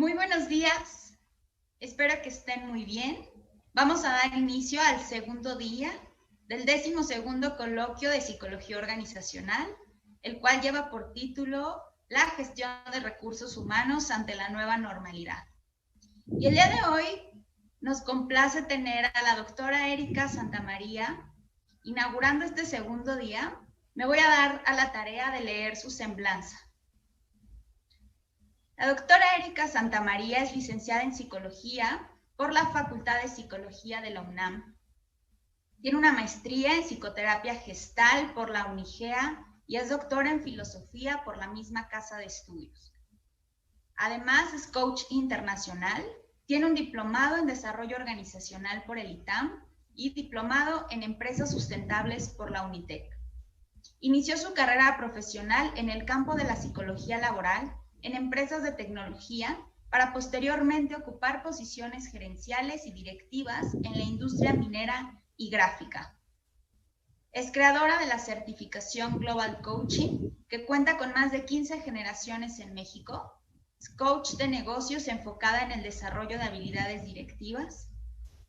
Muy buenos días, espero que estén muy bien. Vamos a dar inicio al segundo día del 12º coloquio de Psicología Organizacional, el cual lleva por título La gestión de recursos humanos ante la nueva normalidad. Y el día de hoy nos complace tener a la doctora Erika Santamaría. Inaugurando este segundo día, me voy a dar a la tarea de leer su semblanza. La doctora Erika Santamaría es licenciada en Psicología por la Facultad de Psicología de la UNAM. Tiene una maestría en Psicoterapia Gestal por la UNIGEA y es doctora en Filosofía por la misma casa de estudios. Además, es coach internacional, tiene un diplomado en Desarrollo Organizacional por el ITAM y diplomado en Empresas Sustentables por la UNITEC. Inició su carrera profesional en el campo de la psicología laboral en empresas de tecnología para posteriormente ocupar posiciones gerenciales y directivas en la industria minera y gráfica. Es creadora de la certificación Global Coaching, que cuenta con más de 15 generaciones en México. Es coach de negocios enfocada en el desarrollo de habilidades directivas.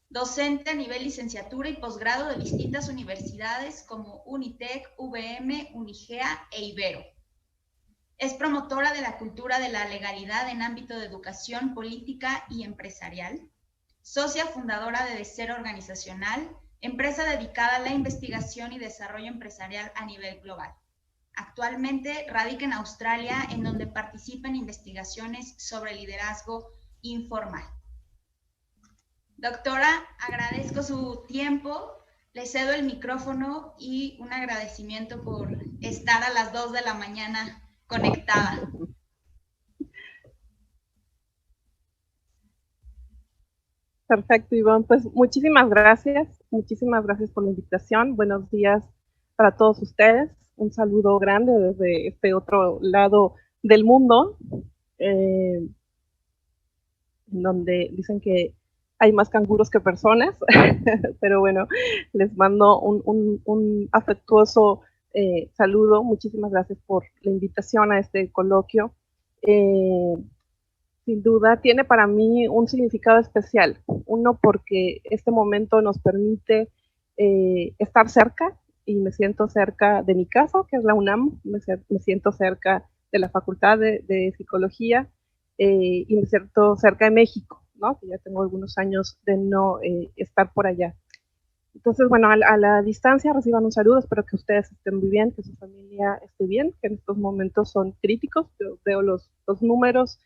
Docente a nivel licenciatura y posgrado de distintas universidades como UNITEC, VM, UNIGEA e Ibero. Es promotora de la cultura de la legalidad en ámbito de educación, política y empresarial. Socia fundadora de Cero Organizacional, empresa dedicada a la investigación y desarrollo empresarial a nivel global. Actualmente radica en Australia, en donde participa en investigaciones sobre liderazgo informal. Doctora, agradezco su tiempo, le cedo el micrófono y un agradecimiento por estar a las 2 de la mañana conectada. Perfecto, Ivonne. Pues muchísimas gracias por la invitación. Buenos días para todos ustedes. Un saludo grande desde este otro lado del mundo, donde dicen que hay más canguros que personas, pero bueno, les mando un afectuoso saludo. Muchísimas gracias por la invitación a este coloquio. Sin duda tiene para mí un significado especial. Uno, porque este momento nos permite estar cerca, y me siento cerca de mi casa, que es la UNAM, me siento cerca de la Facultad de Psicología, y me siento cerca de México, ¿no? Que ya tengo algunos años de no estar por allá. Entonces, bueno, a la distancia reciban un saludo, espero que ustedes estén muy bien, que su familia esté bien, que en estos momentos son críticos. Yo veo los números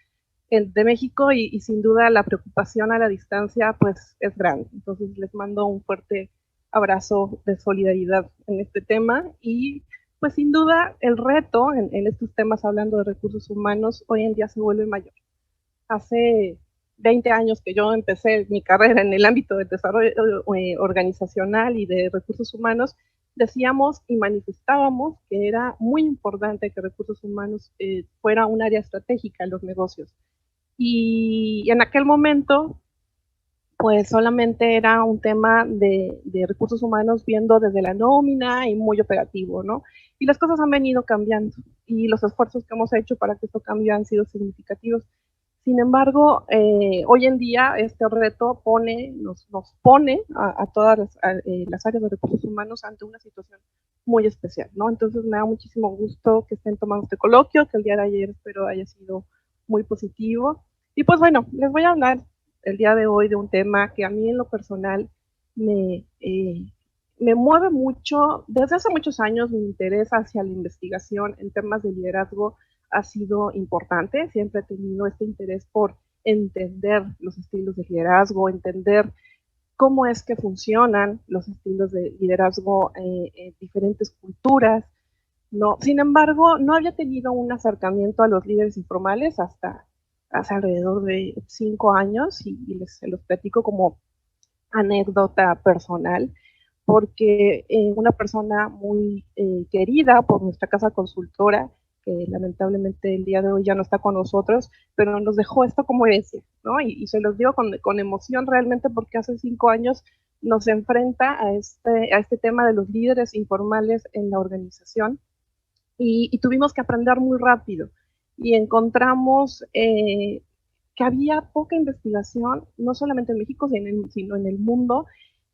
de México y sin duda la preocupación a la distancia pues es grande. Entonces les mando un fuerte abrazo de solidaridad en este tema y pues sin duda el reto en estos temas, hablando de recursos humanos, hoy en día se vuelve mayor. Hace 20 años que yo empecé mi carrera en el ámbito del desarrollo organizacional y de recursos humanos, decíamos y manifestábamos que era muy importante que recursos humanos fuera un área estratégica en los negocios. Y en aquel momento, pues solamente era un tema de recursos humanos viendo desde la nómina y muy operativo, ¿no? Y las cosas han venido cambiando y los esfuerzos que hemos hecho para que esto cambie han sido significativos. Sin embargo, hoy en día este reto nos pone a todas las áreas de recursos humanos ante una situación muy especial, ¿no? Entonces me da muchísimo gusto que estén tomando este coloquio, que el día de ayer espero haya sido muy positivo. Y pues bueno, les voy a hablar el día de hoy de un tema que a mí en lo personal me mueve mucho. Desde hace muchos años mi interés hacia la investigación en temas de liderazgo ha sido importante. Siempre he tenido este interés por entender los estilos de liderazgo, entender cómo es que funcionan los estilos de liderazgo en diferentes culturas. No, sin embargo, no había tenido un acercamiento a los líderes informales hasta hace alrededor de 5 años y se los platico como anécdota personal, porque una persona muy querida por nuestra casa consultora, que lamentablemente el día de hoy ya no está con nosotros, pero nos dejó esto como herencia, ¿no? Y se los digo con emoción realmente, porque hace 5 años nos enfrenta a este tema de los líderes informales en la organización y tuvimos que aprender muy rápido y encontramos que había poca investigación, no solamente en México, sino en el mundo,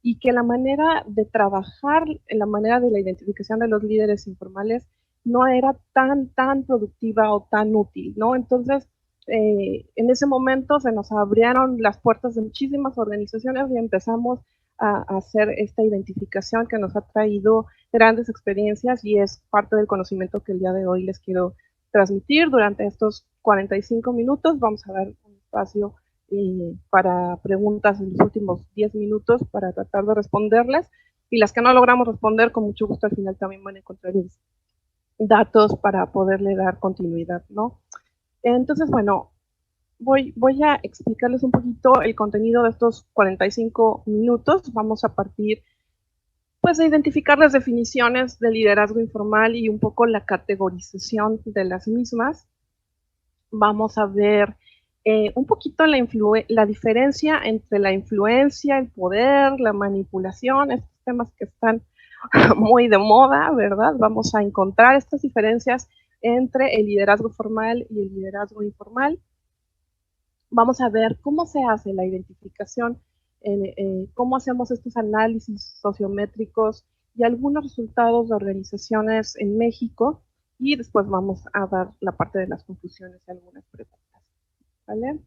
y que la manera de trabajar, la manera de la identificación de los líderes informales no era tan productiva o tan útil, ¿no? Entonces, en ese momento se nos abrieron las puertas de muchísimas organizaciones y empezamos a hacer esta identificación que nos ha traído grandes experiencias y es parte del conocimiento que el día de hoy les quiero transmitir. Durante estos 45 minutos vamos a dar un espacio para preguntas en los últimos 10 minutos para tratar de responderles, y las que no logramos responder, con mucho gusto al final también van a encontrar datos para poderle dar continuidad, ¿no? Entonces, bueno, voy a explicarles un poquito el contenido de estos 45 minutos. Vamos a partir pues de identificar las definiciones de liderazgo informal y un poco la categorización de las mismas. Vamos a ver un poquito la diferencia entre la influencia, el poder, la manipulación, estos temas que están muy de moda, ¿verdad? Vamos a encontrar estas diferencias entre el liderazgo formal y el liderazgo informal. Vamos a ver cómo se hace la identificación, cómo hacemos estos análisis sociométricos y algunos resultados de organizaciones en México, y después vamos a dar la parte de las conclusiones y algunas preguntas. ¿Vale?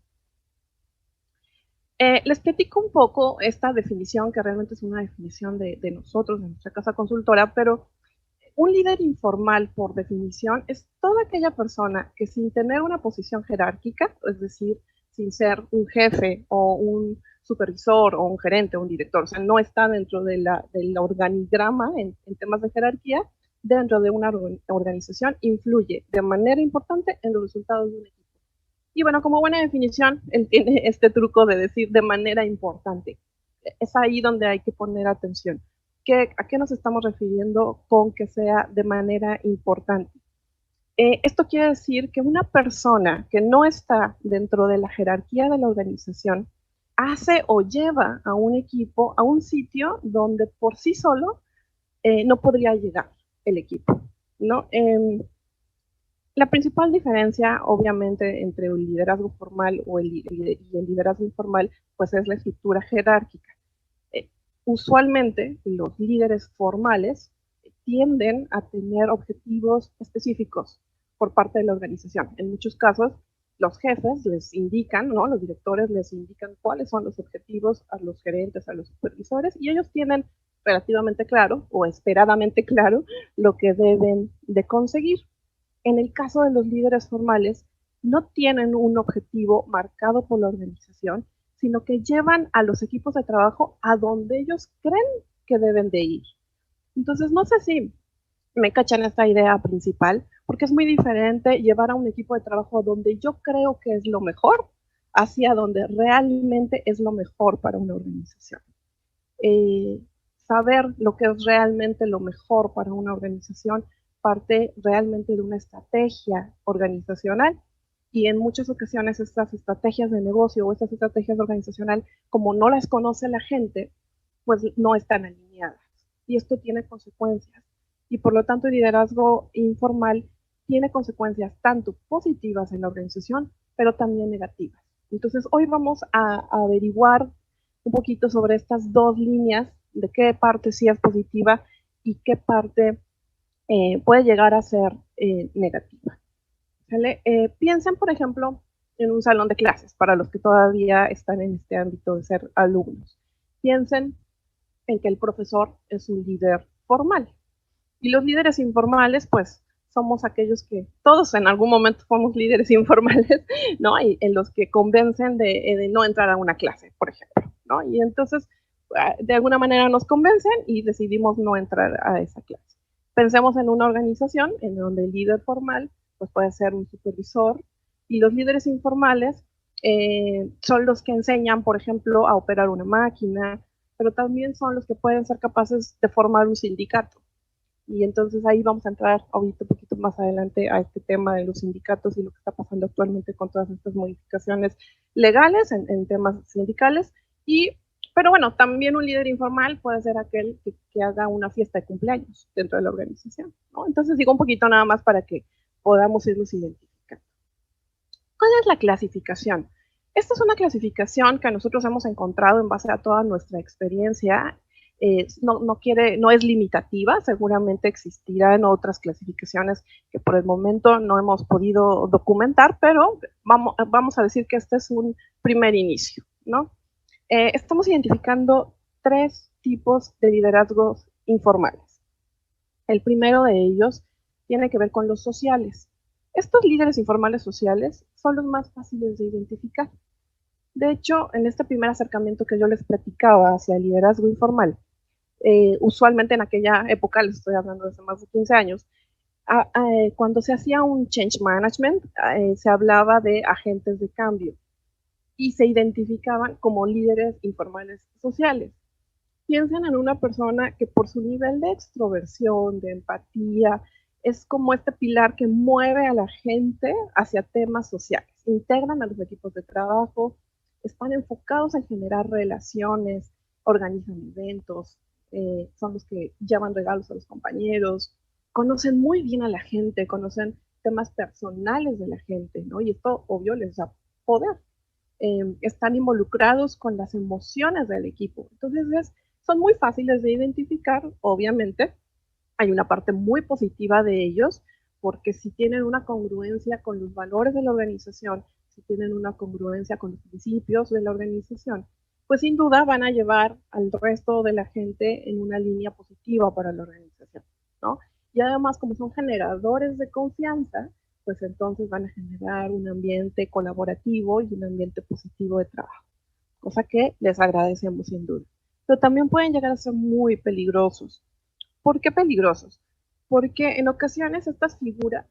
Les platico un poco esta definición, que realmente es una definición de nosotros, de nuestra casa consultora, pero un líder informal, por definición, es toda aquella persona que, sin tener una posición jerárquica, es decir, sin ser un jefe o un supervisor o un gerente o un director, o sea, no está dentro del organigrama en temas de jerarquía, dentro de una organización, influye de manera importante en los resultados de un equipo. Y bueno, como buena definición, él tiene este truco de decir de manera importante. Es ahí donde hay que poner atención. ¿A qué nos estamos refiriendo con que sea de manera importante? Esto quiere decir que una persona que no está dentro de la jerarquía de la organización hace o lleva a un equipo a un sitio donde por sí solo no podría llegar el equipo, ¿no? La principal diferencia, obviamente, entre el liderazgo formal y el liderazgo informal, pues es la estructura jerárquica. Usualmente, los líderes formales tienden a tener objetivos específicos por parte de la organización. En muchos casos, los jefes les indican, ¿no? Los directores les indican cuáles son los objetivos a los gerentes, a los supervisores, y ellos tienen relativamente claro o esperadamente claro lo que deben de conseguir. En el caso de los líderes formales, no tienen un objetivo marcado por la organización, sino que llevan a los equipos de trabajo a donde ellos creen que deben de ir. Entonces, no sé si me cachan esta idea principal, porque es muy diferente llevar a un equipo de trabajo donde yo creo que es lo mejor, hacia donde realmente es lo mejor para una organización. Saber lo que es realmente lo mejor para una organización parte realmente de una estrategia organizacional, y en muchas ocasiones estas estrategias de negocio o estas estrategias organizacional, como no las conoce la gente, pues no están alineadas, y esto tiene consecuencias, y por lo tanto el liderazgo informal tiene consecuencias tanto positivas en la organización, pero también negativas. Entonces hoy vamos a averiguar un poquito sobre estas dos líneas, de qué parte sí es positiva y qué parte puede llegar a ser negativa. ¿Vale? Piensen, por ejemplo, en un salón de clases, para los que todavía están en este ámbito de ser alumnos. Piensen en que el profesor es un líder formal, y los líderes informales, pues, somos aquellos que todos en algún momento fuimos líderes informales, ¿no? Y en los que convencen de no entrar a una clase, por ejemplo, ¿no? Y entonces, de alguna manera nos convencen y decidimos no entrar a esa clase. Pensemos en una organización en donde el líder formal pues puede ser un supervisor, y los líderes informales son los que enseñan, por ejemplo, a operar una máquina, pero también son los que pueden ser capaces de formar un sindicato. Y entonces ahí vamos a entrar ahorita un poquito más adelante a este tema de los sindicatos y lo que está pasando actualmente con todas estas modificaciones legales en temas sindicales. Pero bueno, también un líder informal puede ser aquel que haga una fiesta de cumpleaños dentro de la organización, ¿no? Entonces digo un poquito nada más para que podamos irlos identificando. ¿Cuál es la clasificación? Esta es una clasificación que nosotros hemos encontrado en base a toda nuestra experiencia. No es limitativa, seguramente existirán otras clasificaciones que por el momento no hemos podido documentar, pero vamos a decir que este es un primer inicio, ¿no? Estamos identificando 3 tipos de liderazgos informales. El primero de ellos tiene que ver con los sociales. Estos líderes informales sociales son los más fáciles de identificar. De hecho, en este primer acercamiento que yo les platicaba hacia el liderazgo informal, usualmente en aquella época, les estoy hablando de hace más de 15 años, cuando se hacía un change management, se hablaba de agentes de cambio y se identificaban como líderes informales sociales. Piensen en una persona que por su nivel de extroversión, de empatía, es como este pilar que mueve a la gente hacia temas sociales. Integran a los equipos de trabajo, están enfocados en generar relaciones, organizan eventos, son los que llevan regalos a los compañeros, conocen muy bien a la gente, conocen temas personales de la gente, ¿no? Y esto, obvio, les da poder. Están involucrados con las emociones del equipo. Entonces, son muy fáciles de identificar, obviamente. Hay una parte muy positiva de ellos, porque si tienen una congruencia con los valores de la organización, si tienen una congruencia con los principios de la organización, pues sin duda van a llevar al resto de la gente en una línea positiva para la organización, ¿no? Y además, como son generadores de confianza, pues entonces van a generar un ambiente colaborativo y un ambiente positivo de trabajo, cosa que les agradecemos sin duda. Pero también pueden llegar a ser muy peligrosos. ¿Por qué peligrosos? Porque en ocasiones estas figuras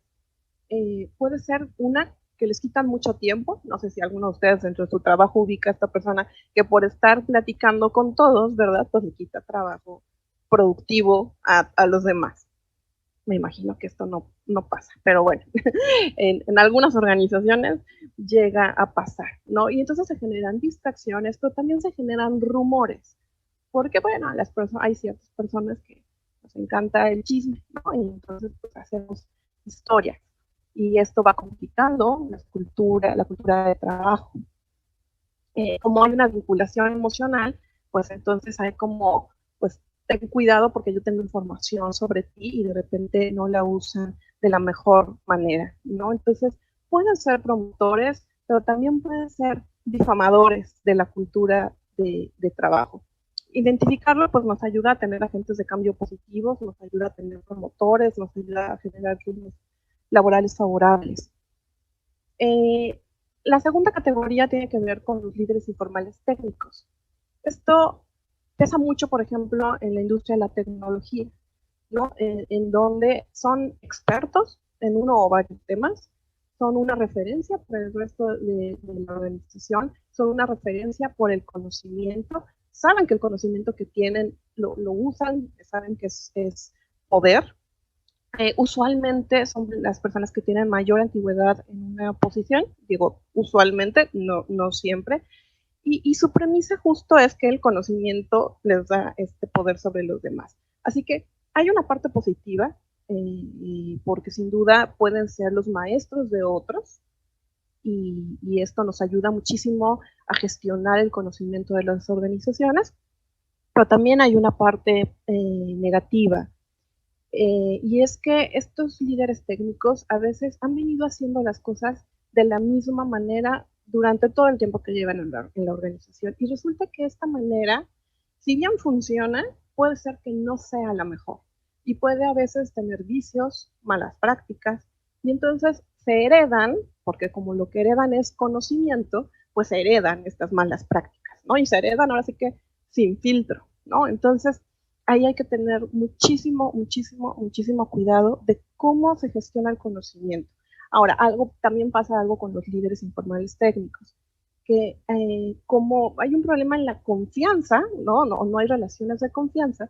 puede ser una que les quitan mucho tiempo. No sé si alguno de ustedes dentro de su trabajo ubica a esta persona que por estar platicando con todos, ¿verdad? Pues le quita trabajo productivo a los demás. Me imagino que esto no pasa, pero bueno, en algunas organizaciones llega a pasar, ¿no? Y entonces se generan distracciones, pero también se generan rumores, porque bueno, hay ciertas personas que nos encanta el chisme, ¿no? Y entonces pues hacemos historias, y esto va complicando la cultura de trabajo. Como hay una vinculación emocional, pues entonces hay como, pues ten cuidado porque yo tengo información sobre ti y de repente no la usan de la mejor manera, ¿no? Entonces pueden ser promotores, pero también pueden ser difamadores de la cultura de trabajo. Identificarlo pues nos ayuda a tener agentes de cambio positivos, nos ayuda a tener promotores, nos ayuda a generar ritmos laborales favorables. La segunda categoría tiene que ver con los líderes informales técnicos. Esto pesa mucho, por ejemplo, en la industria de la tecnología, ¿no? En donde son expertos en uno o varios temas, son una referencia para el resto de la organización, son una referencia por el conocimiento, saben que el conocimiento que tienen lo usan, saben que es poder. Usualmente son las personas que tienen mayor antigüedad en una posición, digo usualmente, no siempre, y su premisa justo es que el conocimiento les da este poder sobre los demás. Así que hay una parte positiva, porque sin duda pueden ser los maestros de otros, y esto nos ayuda muchísimo a gestionar el conocimiento de las organizaciones, pero también hay una parte negativa, y es que estos líderes técnicos a veces han venido haciendo las cosas de la misma manera durante todo el tiempo que llevan en la organización. Y resulta que esta manera, si bien funciona, puede ser que no sea la mejor. Y puede a veces tener vicios, malas prácticas, y entonces se heredan, porque como lo que heredan es conocimiento, pues se heredan estas malas prácticas, ¿no? Y se heredan ahora sí que sin filtro, ¿no? Entonces, ahí hay que tener muchísimo cuidado de cómo se gestiona el conocimiento. Ahora, también pasa algo con los líderes informales técnicos, que como hay un problema en la confianza, no hay relaciones de confianza,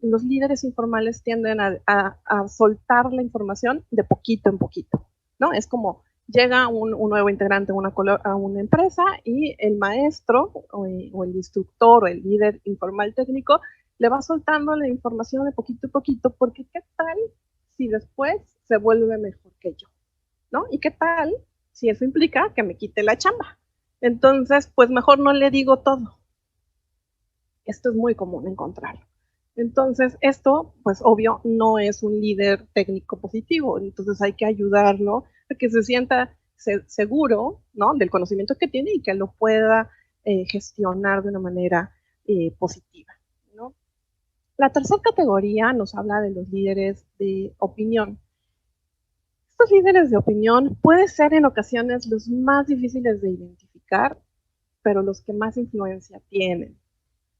los líderes informales tienden a soltar la información de poquito en poquito, ¿no? Es como llega un nuevo integrante a una empresa y el maestro o el instructor o el líder informal técnico le va soltando la información de poquito en poquito, porque ¿qué tal si después se vuelve mejor que yo? ¿No? ¿Y qué tal si eso implica que me quite la chamba? Entonces, pues mejor no le digo todo. Esto es muy común encontrarlo. Entonces, esto, pues obvio, no es un líder técnico positivo. Entonces hay que ayudarlo a que se sienta seguro, ¿no?, del conocimiento que tiene y que lo pueda gestionar de una manera positiva, ¿no? La tercera categoría nos habla de los líderes de opinión. Estos líderes de opinión pueden ser en ocasiones los más difíciles de identificar, pero los que más influencia tienen.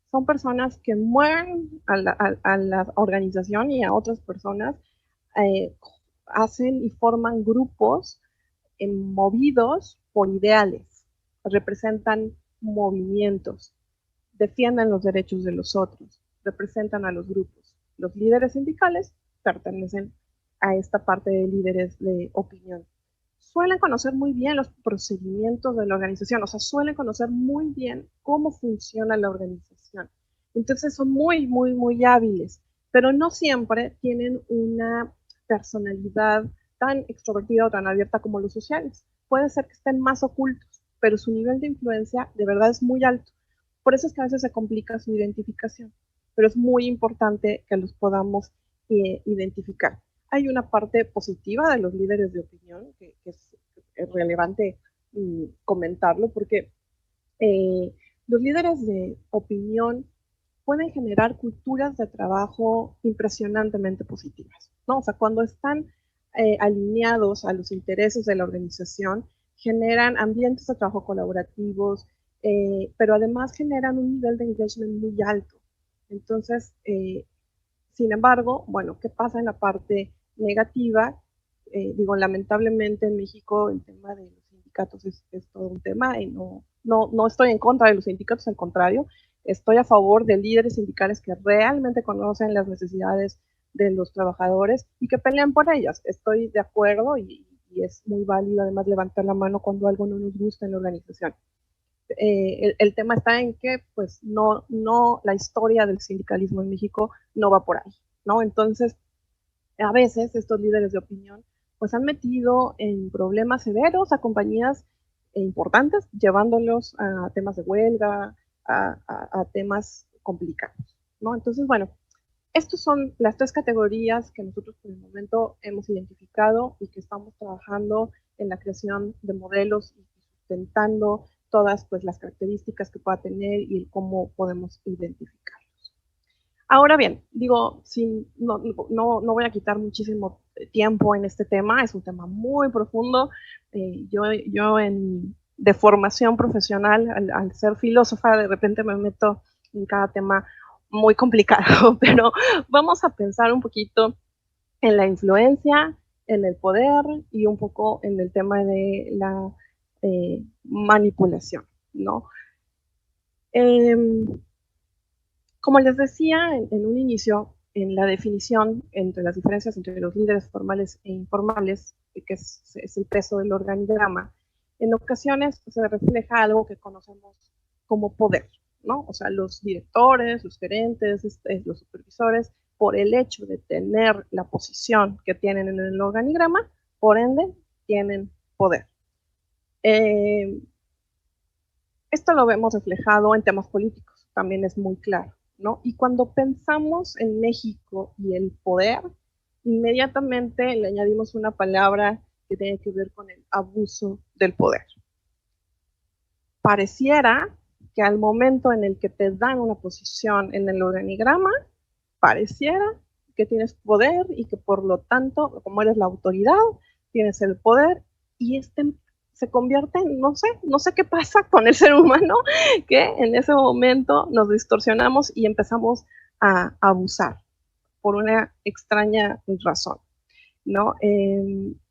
Son personas que mueven a la organización y a otras personas, eh, hacen y forman grupos movidos por ideales, representan movimientos, defienden los derechos de los otros, representan a los grupos. Los líderes sindicales pertenecen a esta parte de líderes de opinión. Suelen conocer muy bien los procedimientos de la organización, o sea, suelen conocer muy bien cómo funciona la organización. Entonces son muy, muy, muy hábiles, pero no siempre tienen una personalidad tan extrovertida o tan abierta como los sociales. Puede ser que estén más ocultos, pero su nivel de influencia de verdad es muy alto. Por eso es que a veces se complica su identificación, pero es muy importante que los podamos identificar. Hay una parte positiva de los líderes de opinión que es relevante comentarlo, porque los líderes de opinión pueden generar culturas de trabajo impresionantemente positivas, ¿no? O sea, cuando están alineados a los intereses de la organización, generan ambientes de trabajo colaborativos, pero además generan un nivel de engagement muy alto. Entonces, sin embargo, bueno, ¿qué pasa en la parte negativa? Digo, lamentablemente en México el tema de los sindicatos es todo un tema y no estoy en contra de los sindicatos, al contrario, estoy a favor de líderes sindicales que realmente conocen las necesidades de los trabajadores y que pelean por ellas. Estoy de acuerdo y es muy válido además levantar la mano cuando algo no nos gusta en la organización. El tema está en que pues no, la historia del sindicalismo en México no va por ahí, ¿no? Entonces, a veces estos líderes de opinión pues han metido en problemas severos a compañías importantes, llevándolos a temas de huelga, a temas complicados, ¿no? Entonces, bueno, estas son las tres categorías que nosotros por el momento hemos identificado y que estamos trabajando en la creación de modelos y sustentando todas pues, las características que pueda tener y cómo podemos identificarlos. Ahora bien, digo, no voy a quitar muchísimo tiempo en este tema, es un tema muy profundo. Yo de formación profesional, al ser filósofa, de repente me meto en cada tema muy complicado, pero vamos a pensar un poquito en la influencia, en el poder y un poco en el tema de la manipulación, ¿no? Como les decía en un inicio, en la definición entre las diferencias entre los líderes formales e informales, que es el peso del organigrama, en ocasiones se refleja algo que conocemos como poder, ¿no? O sea, los directores, los gerentes, los supervisores, por el hecho de tener la posición que tienen en el organigrama, por ende, tienen poder. Esto lo vemos reflejado en temas políticos, también es muy claro, ¿no? Y cuando pensamos en México y el poder, inmediatamente le añadimos una palabra que tiene que ver con el abuso del poder. Pareciera que al momento en el que te dan una posición en el organigrama, pareciera que tienes poder y que por lo tanto, como eres la autoridad, tienes el poder y se convierte en, no sé qué pasa con el ser humano, que en ese momento nos distorsionamos y empezamos a abusar por una extraña razón, ¿no?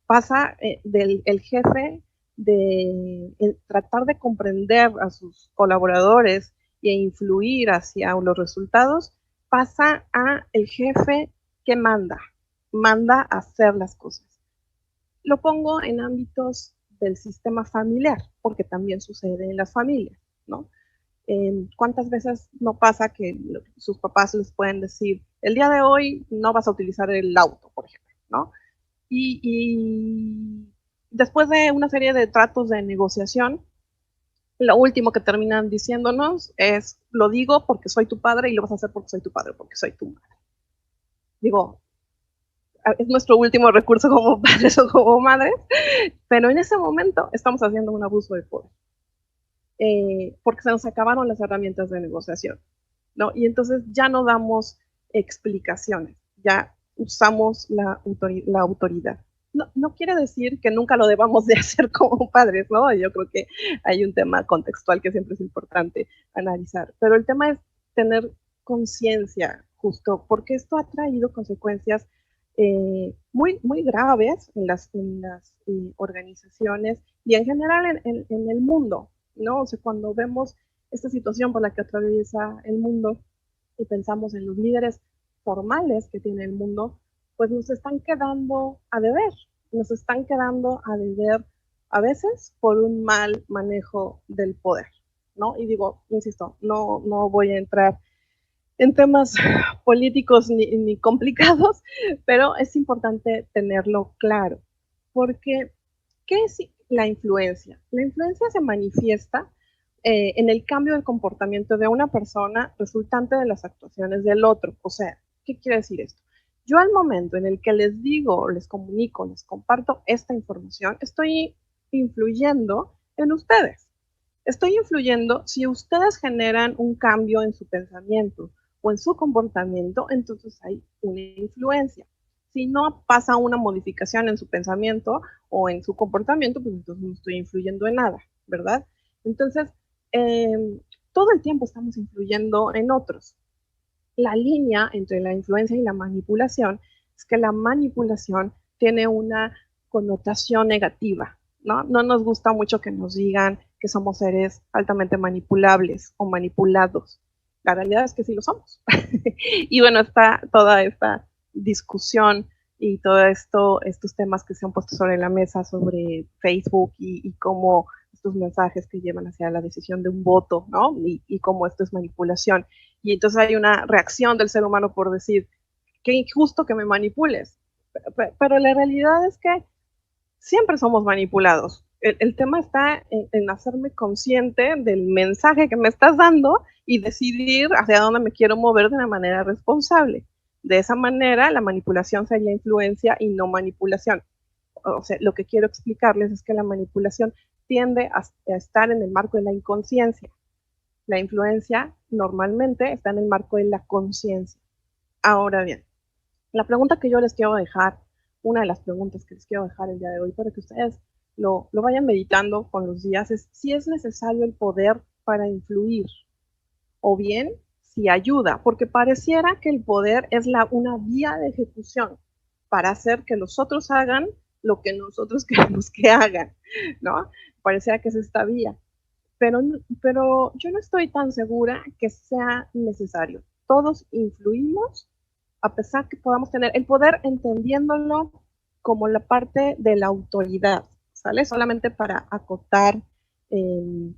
Pasa del jefe de tratar de comprender a sus colaboradores e influir hacia los resultados, pasa a el jefe que manda a hacer las cosas. Lo pongo en ámbitos del sistema familiar, porque también sucede en las familias, ¿no? ¿Cuántas veces no pasa que sus papás les pueden decir, el día de hoy no vas a utilizar el auto, por ejemplo, ¿no? Y después de una serie de tratos de negociación, lo último que terminan diciéndonos es, lo digo porque soy tu padre y lo vas a hacer porque soy tu padre, porque soy tu madre. Digo, es nuestro último recurso como padres o como madres, pero en ese momento estamos haciendo un abuso de poder, porque se nos acabaron las herramientas de negociación, ¿no? Y entonces ya no damos explicaciones, ya usamos la autoridad. No, no quiere decir que nunca lo debamos de hacer como padres, ¿no? Yo creo que hay un tema contextual que siempre es importante analizar, pero el tema es tener conciencia justo, porque esto ha traído consecuencias muy graves en las organizaciones y en general en el mundo, ¿no? O sea, cuando vemos esta situación por la que atraviesa el mundo y pensamos en los líderes formales que tiene el mundo, pues nos están quedando a deber, nos están quedando a deber a veces por un mal manejo del poder, ¿no? Y digo, insisto, no voy a entrar en temas políticos ni complicados, pero es importante tenerlo claro, porque ¿qué es la influencia? La influencia se manifiesta en el cambio del comportamiento de una persona resultante de las actuaciones del otro. O sea, ¿qué quiere decir esto? Yo al momento en el que les digo, les comunico, les comparto esta información, estoy influyendo en ustedes. Estoy influyendo si ustedes generan un cambio en su pensamiento o en su comportamiento, entonces hay una influencia. Si no pasa una modificación en su pensamiento o en su comportamiento, pues entonces no estoy influyendo en nada, ¿verdad? Entonces, todo el tiempo estamos influyendo en otros. La línea entre la influencia y la manipulación es que la manipulación tiene una connotación negativa, ¿no? No nos gusta mucho que nos digan que somos seres altamente manipulables o manipulados. La realidad es que sí lo somos. Y bueno, está toda esta discusión y todos estos temas que se han puesto sobre la mesa sobre Facebook y cómo estos mensajes que llevan hacia la decisión de un voto, ¿no? Y cómo esto es manipulación. Y entonces hay una reacción del ser humano por decir, qué injusto que me manipules. Pero la realidad es que siempre somos manipulados. El tema está en hacerme consciente del mensaje que me estás dando y decidir hacia dónde me quiero mover de una manera responsable. De esa manera, la manipulación sería influencia y no manipulación. O sea, lo que quiero explicarles es que la manipulación tiende a estar en el marco de la inconsciencia. La influencia normalmente está en el marco de la conciencia. Ahora bien, la pregunta que yo les quiero dejar, una de las preguntas que les quiero dejar el día de hoy para que ustedes lo vayan meditando con los días es si es necesario el poder para influir o bien si ayuda, porque pareciera que el poder es una vía de ejecución para hacer que los otros hagan lo que nosotros queremos que hagan, ¿no? Pareciera que es esta vía. Pero yo no estoy tan segura que sea necesario. Todos influimos, a pesar que podamos tener el poder entendiéndolo como la parte de la autoridad, ¿sale? Solamente para acotar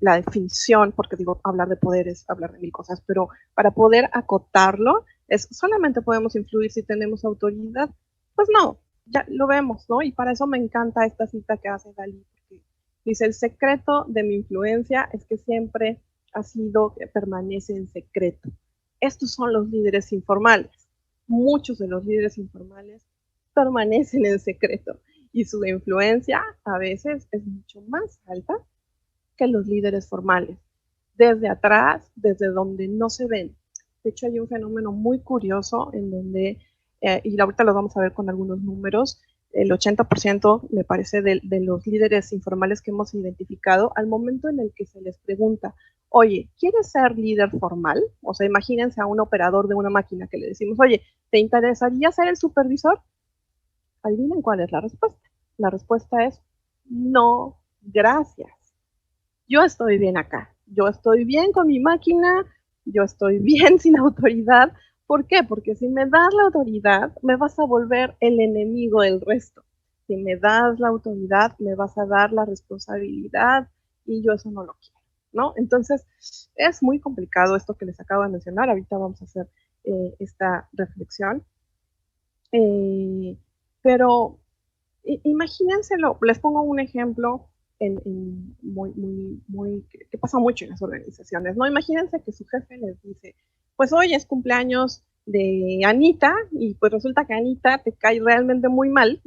la definición, porque digo, hablar de poder es hablar de mil cosas, pero para poder acotarlo, es solamente podemos influir si tenemos autoridad. Pues no, ya lo vemos, ¿no? Y para eso me encanta esta cita que hace Dalí, porque dice, el secreto de mi influencia es que siempre ha sido que permanece en secreto. Estos son los líderes informales. Muchos de los líderes informales permanecen en secreto y su influencia a veces es mucho más alta que los líderes formales. Desde atrás, desde donde no se ven. De hecho, hay un fenómeno muy curioso en donde, y ahorita lo vamos a ver con algunos números, el 80% me parece de los líderes informales que hemos identificado, al momento en el que se les pregunta, oye, ¿quieres ser líder formal? O sea, imagínense a un operador de una máquina que le decimos, oye, ¿te interesaría ser el supervisor? Adivinen cuál es la respuesta. La respuesta es no, gracias. Yo estoy bien acá, yo estoy bien con mi máquina, yo estoy bien sin autoridad. ¿Por qué? Porque si me das la autoridad, me vas a volver el enemigo del resto. Si me das la autoridad, me vas a dar la responsabilidad y yo eso no lo quiero, ¿no? Entonces, es muy complicado esto que les acabo de mencionar. Ahorita vamos a hacer esta reflexión. Pero imagínenselo, les pongo un ejemplo que pasa mucho en las organizaciones, ¿no? Imagínense que su jefe les dice, pues hoy es cumpleaños de Anita, y pues resulta que Anita te cae realmente muy mal,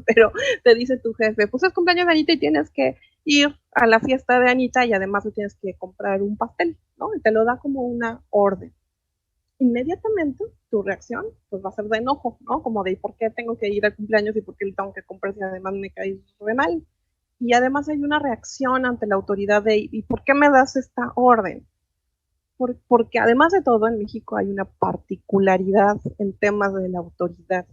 pero te dice tu jefe, pues es cumpleaños de Anita y tienes que ir a la fiesta de Anita y además le tienes que comprar un pastel, ¿no? Y te lo da como una orden. Inmediatamente tu reacción pues va a ser de enojo, ¿no? Como de ¿por qué tengo que ir al cumpleaños y por qué le tengo que comprar si además me cae re mal? Y además hay una reacción ante la autoridad de ¿y por qué me das esta orden? Porque además de todo en México hay una particularidad en temas de la autoridad,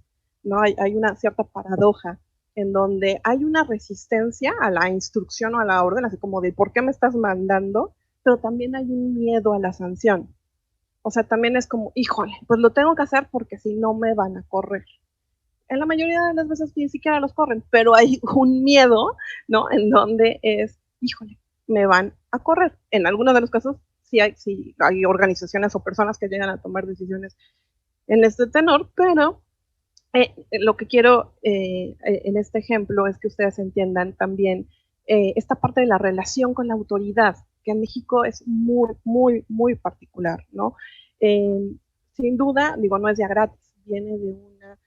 ¿no? Hay una cierta paradoja en donde hay una resistencia a la instrucción o a la orden, así como de ¿por qué me estás mandando? Pero también hay un miedo a la sanción. O sea, también es como, híjole, pues lo tengo que hacer porque si no me van a correr. En la mayoría de las veces ni siquiera los corren, pero hay un miedo, ¿no? En donde es, híjole, me van a correr. En algunos de los casos sí hay organizaciones o personas que llegan a tomar decisiones en este tenor, pero lo que quiero en este ejemplo es que ustedes entiendan también esta parte de la relación con la autoridad, que en México es muy particular, ¿no? Eh, Sin duda, digo, no es ya gratis, viene de una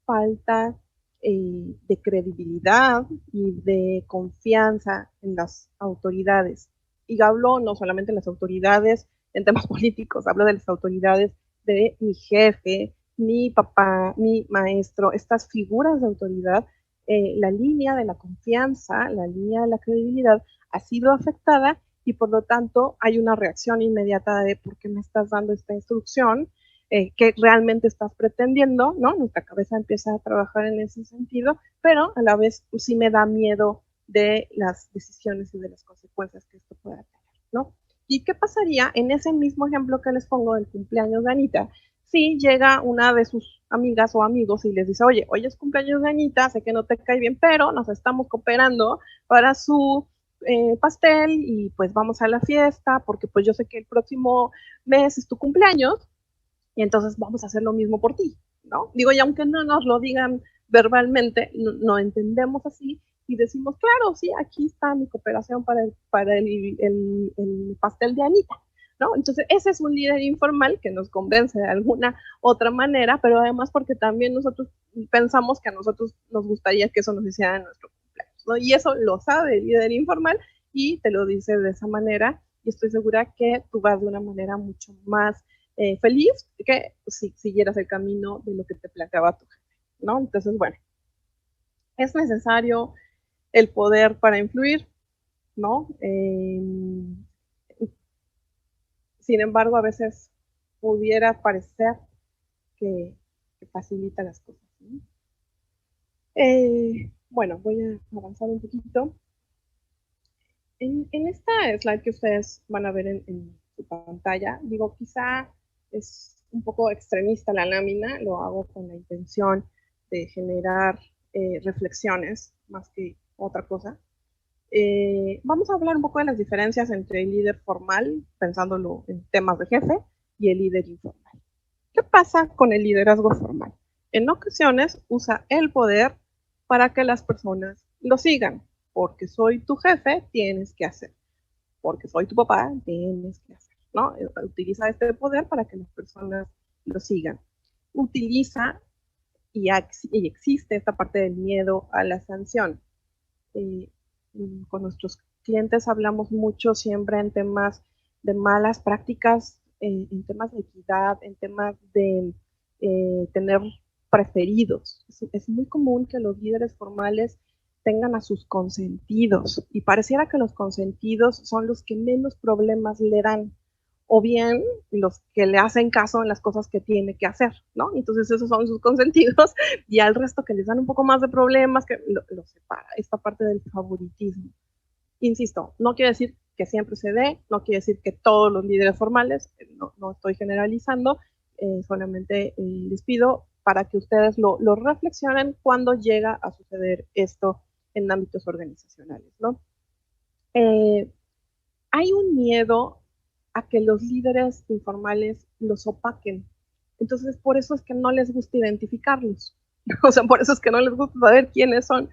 falta de credibilidad y de confianza en las autoridades. Y hablo no solamente en las autoridades en temas políticos, hablo de las autoridades de mi jefe, mi papá, mi maestro, estas figuras de autoridad, la línea de la confianza, la línea de la credibilidad ha sido afectada y por lo tanto hay una reacción inmediata de ¿por qué me estás dando esta instrucción? ¿Qué realmente estás pretendiendo? ¿No? Nuestra cabeza empieza a trabajar en ese sentido, pero a la vez pues, sí me da miedo de las decisiones y de las consecuencias que esto pueda tener, ¿no? ¿Y qué pasaría en ese mismo ejemplo que les pongo del cumpleaños de Anita? Si llega una de sus amigas o amigos y les dice, oye, hoy es cumpleaños de Anita, sé que no te cae bien, pero nos estamos cooperando para su pastel y pues vamos a la fiesta porque pues yo sé que el próximo mes es tu cumpleaños y entonces vamos a hacer lo mismo por ti, ¿no? Digo, y aunque no nos lo digan verbalmente, no entendemos así y decimos, claro, sí, aquí está mi cooperación para el pastel de Anita, ¿no? Entonces, ese es un líder informal que nos convence de alguna otra manera, pero además porque también nosotros pensamos que a nosotros nos gustaría que eso nos hiciera en nuestro cumpleaños, ¿no? Y eso lo sabe el líder informal y te lo dice de esa manera y estoy segura que tú vas de una manera mucho más feliz que si siguieras el camino de lo que te planteaba tu jefe, ¿no? Entonces, bueno, es necesario el poder para influir, ¿no? Sin embargo, a veces pudiera parecer que facilita las cosas, ¿no? Bueno, voy a avanzar un poquito. En esta slide que ustedes van a ver en su pantalla, digo, quizá es un poco extremista la lámina, lo hago con la intención de generar reflexiones más que otra cosa. Vamos a hablar un poco de las diferencias entre el líder formal, pensándolo en temas de jefe, y el líder informal. ¿Qué pasa con el liderazgo formal? En ocasiones usa el poder para que las personas lo sigan. Porque soy tu jefe, tienes que hacer. Porque soy tu papá, tienes que hacer, ¿no? Utiliza este poder para que las personas lo sigan. Utiliza y existe esta parte del miedo a la sanción. Con nuestros clientes hablamos mucho siempre en temas de malas prácticas, en temas de equidad, en temas de tener preferidos. Es muy común que los líderes formales tengan a sus consentidos y pareciera que los consentidos son los que menos problemas le dan o bien los que le hacen caso en las cosas que tiene que hacer, ¿no? Entonces esos son sus consentidos y al resto que les dan un poco más de problemas, que lo separa, esta parte del favoritismo. Insisto, no quiere decir que siempre se dé, no quiere decir que todos los líderes formales, no estoy generalizando, solamente les pido para que ustedes lo reflexionen cuando llega a suceder esto en ámbitos organizacionales, ¿no? Hay un miedo a que los líderes informales los opaquen. Entonces, por eso es que no les gusta identificarlos. O sea, por eso es que no les gusta saber quiénes son,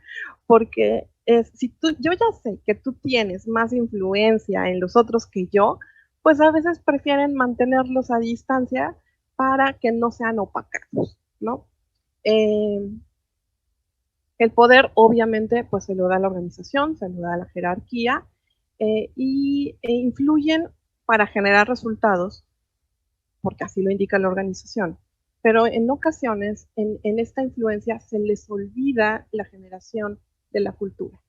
porque si yo ya sé que tú tienes más influencia en los otros que yo, pues a veces prefieren mantenerlos a distancia para que no sean opacados, ¿no? Eh, el poder, obviamente, pues se lo da la organización, se lo da la jerarquía, e influyen para generar resultados, porque así lo indica la organización. Pero en ocasiones, en esta influencia, se les olvida la generación de la cultura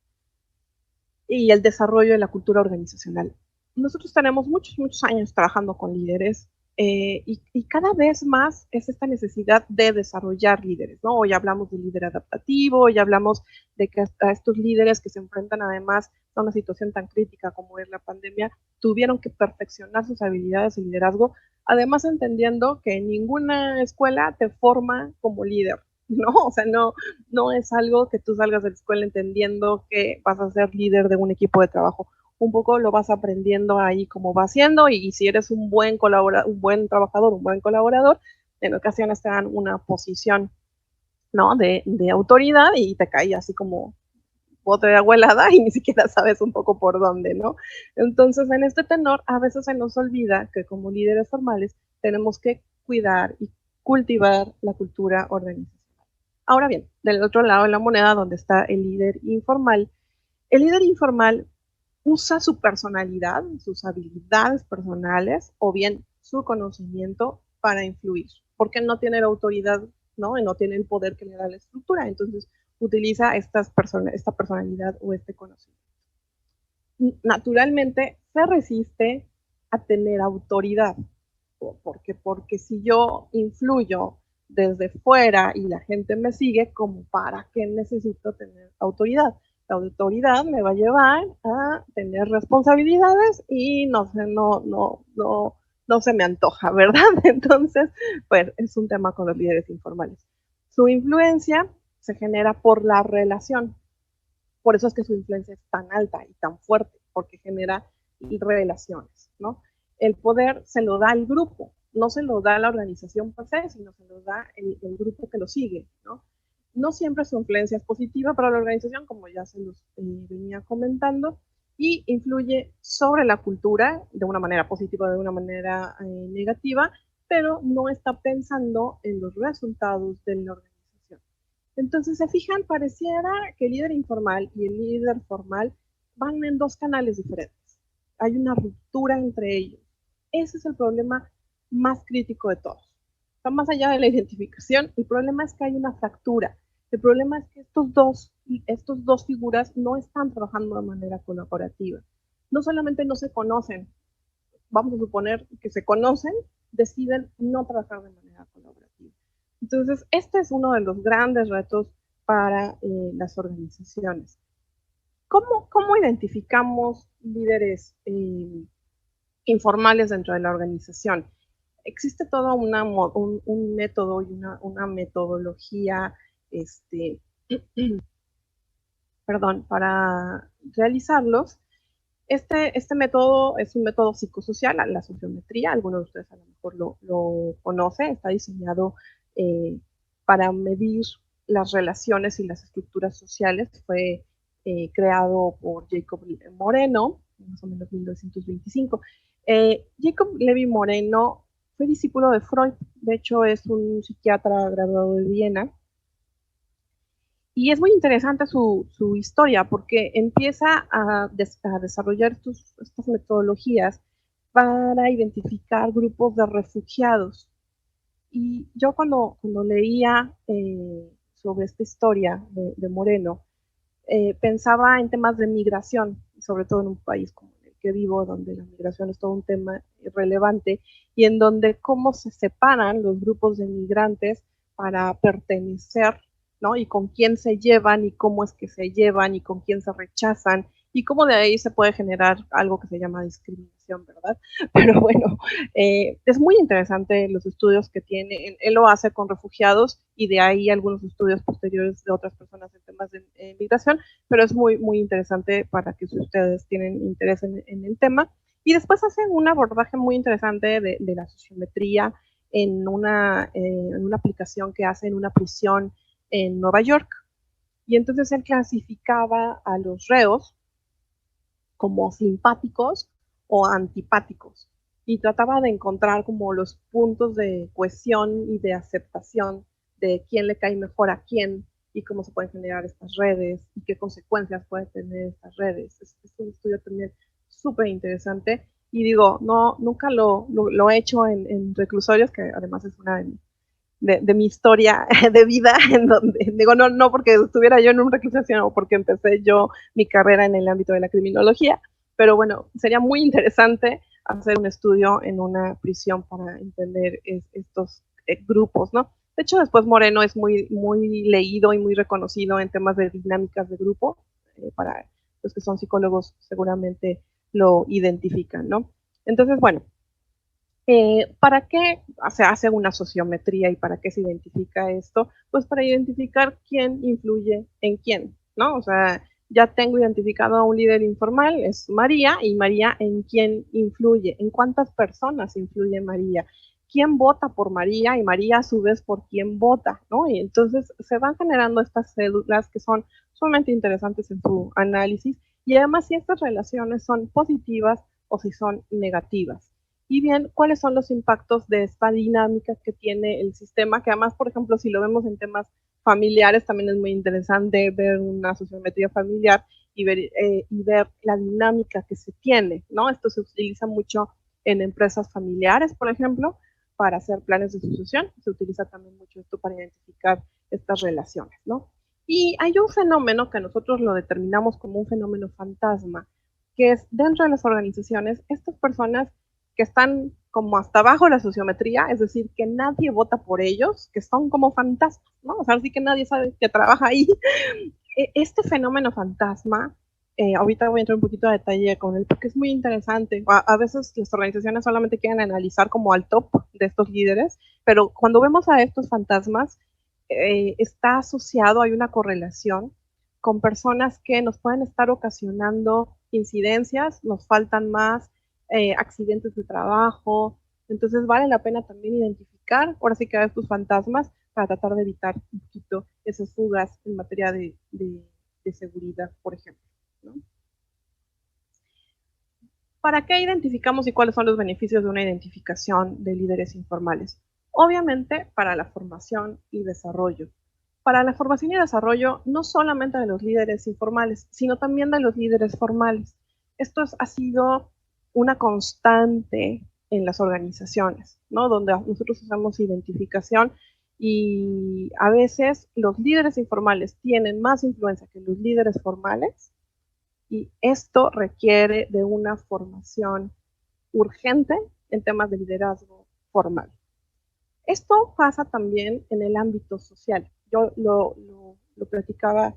y el desarrollo de la cultura organizacional. Nosotros tenemos muchos años trabajando con líderes, y cada vez más es esta necesidad de desarrollar líderes, ¿no? Hoy hablamos de líder adaptativo, hoy hablamos de que a estos líderes que se enfrentan además a una situación tan crítica como es la pandemia, tuvieron que perfeccionar sus habilidades de liderazgo, además entendiendo que ninguna escuela te forma como líder, ¿no? O sea, no es algo que tú salgas de la escuela entendiendo que vas a ser líder de un equipo de trabajo. Un poco lo vas aprendiendo ahí como va haciendo, y si eres un buen trabajador, un buen colaborador, en ocasiones te dan una posición, ¿no? de autoridad y te cae así como bote de agua helada y ni siquiera sabes un poco por dónde, ¿no? Entonces, en este tenor, a veces se nos olvida que como líderes formales tenemos que cuidar y cultivar la cultura organizacional. Ahora bien, del otro lado de la moneda, donde está el líder informal usa su personalidad, sus habilidades personales o bien su conocimiento para influir, porque no tiene la autoridad, ¿no? Y no tiene el poder que le da la estructura. Entonces, utiliza esta personalidad o este conocimiento. Naturalmente, se resiste a tener autoridad. Porque si yo influyo desde fuera y la gente me sigue, ¿como para qué necesito tener autoridad? La autoridad me va a llevar a tener responsabilidades y no se me antoja, ¿verdad? Entonces, pues es un tema con los líderes informales. Su influencia se genera por la relación. Por eso es que su influencia es tan alta y tan fuerte, porque genera relaciones, ¿no? El poder se lo da al grupo, no se lo da a la organización per se, sino se lo da el grupo que lo sigue, ¿no? No siempre su influencia es positiva para la organización, como ya se los venía comentando, y influye sobre la cultura de una manera positiva o de una manera negativa, pero no está pensando en los resultados de la organización. Entonces, se fijan, pareciera que el líder informal y el líder formal van en dos canales diferentes. Hay una ruptura entre ellos. Ese es el problema más crítico de todos. Está más allá de la identificación, el problema es que hay una fractura. El problema es que estos dos figuras no están trabajando de manera colaborativa. No solamente no se conocen, vamos a suponer que se conocen, deciden no trabajar de manera colaborativa. Entonces, este es uno de los grandes retos para las organizaciones. ¿Cómo identificamos líderes informales dentro de la organización? Existe todo un método y una metodología para realizarlos. Este método es un método psicosocial, la sociometría, algunos de ustedes a lo mejor lo conocen, está diseñado para medir las relaciones y las estructuras sociales. Fue creado por Jacob Moreno, más o menos 1925. Jacob Levi Moreno fue discípulo de Freud, de hecho es un psiquiatra graduado de Viena. Y es muy interesante su historia porque empieza a desarrollar estas metodologías para identificar grupos de refugiados. Y yo cuando leía sobre esta historia de Moreno, pensaba en temas de migración, sobre todo en un país como el que vivo, donde la migración es todo un tema relevante, y en donde cómo se separan los grupos de migrantes para pertenecer, ¿no? Y con quién se llevan y cómo es que se llevan y con quién se rechazan y cómo de ahí se puede generar algo que se llama discriminación, ¿verdad? Pero bueno, es muy interesante los estudios que tiene. Él lo hace con refugiados y de ahí algunos estudios posteriores de otras personas en temas de migración, pero es muy interesante para que si ustedes tienen interés en el tema. Y después hacen un abordaje muy interesante de la sociometría en una aplicación que hace en una prisión en Nueva York. Y entonces él clasificaba a los reos como simpáticos o antipáticos y trataba de encontrar como los puntos de cohesión y de aceptación de quién le cae mejor a quién y cómo se pueden generar estas redes y qué consecuencias pueden tener estas redes. Es un estudio también súper interesante y digo, no, nunca lo he hecho en reclusorios, que además es una de mi historia de vida, en donde, digo, no porque estuviera yo en un reclusorio, sino porque empecé yo mi carrera en el ámbito de la criminología, pero bueno, sería muy interesante hacer un estudio en una prisión para entender estos grupos, ¿no? De hecho, después Moreno es muy leído y muy reconocido en temas de dinámicas de grupo, para los que son psicólogos seguramente lo identifican, ¿no? Entonces, bueno, ¿para qué se hace una sociometría y para qué se identifica esto? Pues para identificar quién influye en quién, ¿no? O sea, ya tengo identificado a un líder informal, es María, y María en quién influye, en cuántas personas influye María, quién vota por María y María a su vez por quién vota, ¿no? Y entonces se van generando estas células que son sumamente interesantes en su análisis y además si estas relaciones son positivas o si son negativas. Y bien, ¿cuáles son los impactos de esta dinámica que tiene el sistema? Que además, por ejemplo, si lo vemos en temas familiares, también es muy interesante ver una sociometría familiar y ver la dinámica que se tiene, ¿no? Esto se utiliza mucho en empresas familiares, por ejemplo, para hacer planes de sucesión. Se utiliza también mucho esto para identificar estas relaciones, ¿no? Y hay un fenómeno que nosotros lo determinamos como un fenómeno fantasma, que es dentro de las organizaciones, estas personas que están como hasta abajo de la sociometría, es decir, que nadie vota por ellos, que son como fantasmas, ¿no? O sea, así que nadie sabe que trabaja ahí. Este fenómeno fantasma, ahorita voy a entrar un poquito a detalle con él, porque es muy interesante. A veces las organizaciones solamente quieren analizar como al top de estos líderes, pero cuando vemos a estos fantasmas, está asociado, hay una correlación con personas que nos pueden estar ocasionando incidencias, nos faltan más, accidentes de trabajo. Entonces vale la pena también identificar, ahora sí que a estos fantasmas, para tratar de evitar un poquito esas fugas en materia de seguridad, por ejemplo, ¿no? ¿Para qué identificamos y cuáles son los beneficios de una identificación de líderes informales? Obviamente para la formación y desarrollo. Para la formación y desarrollo no solamente de los líderes informales, sino también de los líderes formales. Esto ha sido una constante en las organizaciones, ¿no? Donde nosotros hacemos identificación y a veces los líderes informales tienen más influencia que los líderes formales y esto requiere de una formación urgente en temas de liderazgo formal. Esto pasa también en el ámbito social. Yo lo platicaba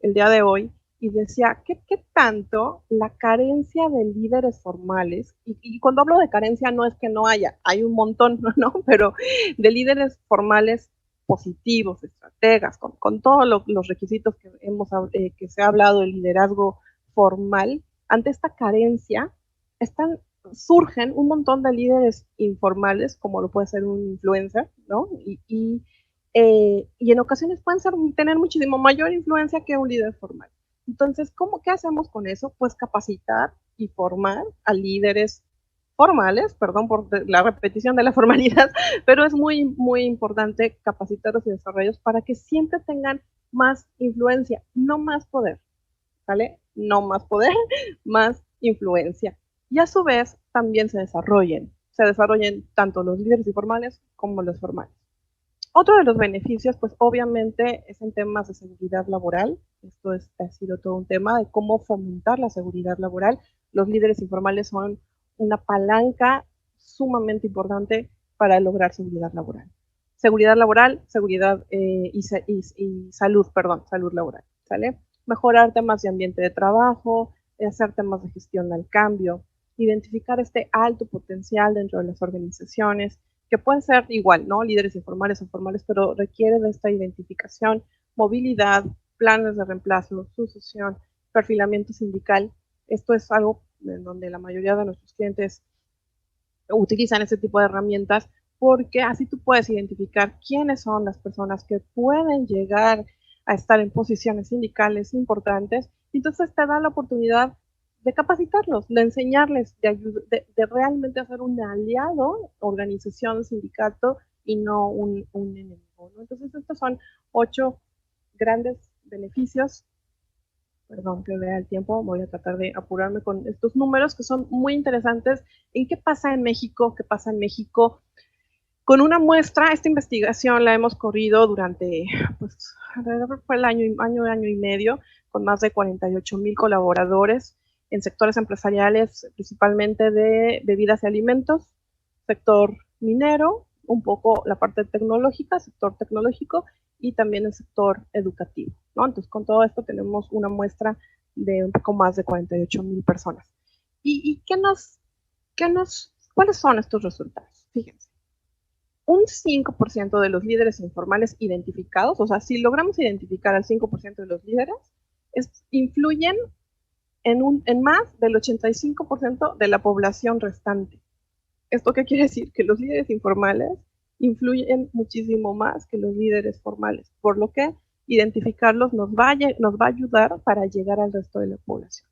el día de hoy y decía, ¿qué tanto la carencia de líderes formales, y cuando hablo de carencia no es que no haya, hay un montón, ¿no? Pero de líderes formales positivos, estrategas, con todos los requisitos que se ha hablado del liderazgo formal, ante esta carencia surgen un montón de líderes informales, como lo puede ser un influencer, ¿no? Y en ocasiones pueden tener muchísimo mayor influencia que un líder formal. Entonces, ¿qué hacemos con eso? Pues capacitar y formar a líderes formales, perdón por la repetición de la formalidad, pero es muy, muy importante capacitarlos y desarrollarlos para que siempre tengan más influencia, no más poder, ¿vale? No más poder, más influencia. Y a su vez también se desarrollen tanto los líderes informales como los formales. Otro de los beneficios, pues obviamente es en temas de seguridad laboral. Esto ha sido todo un tema de cómo fomentar la seguridad laboral. Los líderes informales son una palanca sumamente importante para lograr seguridad laboral. Seguridad laboral, seguridad y salud, perdón, salud laboral, ¿sale? Mejorar temas de ambiente de trabajo, hacer temas de gestión al cambio, identificar este alto potencial dentro de las organizaciones, que pueden ser igual, ¿no? Líderes informales o formales, pero requiere de esta identificación, movilidad, planes de reemplazo, sucesión, perfilamiento sindical. Esto es algo en donde la mayoría de nuestros clientes utilizan este tipo de herramientas porque así tú puedes identificar quiénes son las personas que pueden llegar a estar en posiciones sindicales importantes. Entonces te da la oportunidad de capacitarlos, de enseñarles, de realmente hacer un aliado, organización, sindicato, y no un enemigo, ¿no? Entonces estos son 8 grandes beneficios. Perdón que vea el tiempo, voy a tratar de apurarme con estos números que son muy interesantes. ¿En qué pasa en México? ¿Qué pasa en México? Con una muestra, esta investigación la hemos corrido durante, pues, alrededor fue el año y medio, con más de 48,000 colaboradores en sectores empresariales, principalmente de bebidas y alimentos, sector minero, un poco la parte tecnológica, sector tecnológico, y también el sector educativo, ¿no? Entonces, con todo esto tenemos una muestra de un poco más de 48,000 personas. ¿Y cuáles son estos resultados? Fíjense. Un 5% de los líderes informales identificados, o sea, si logramos identificar al 5% de los líderes, influyen en más del 85% de la población restante. ¿Esto qué quiere decir? Que los líderes informales influyen muchísimo más que los líderes formales, por lo que identificarlos nos va a ayudar para llegar al resto de la población.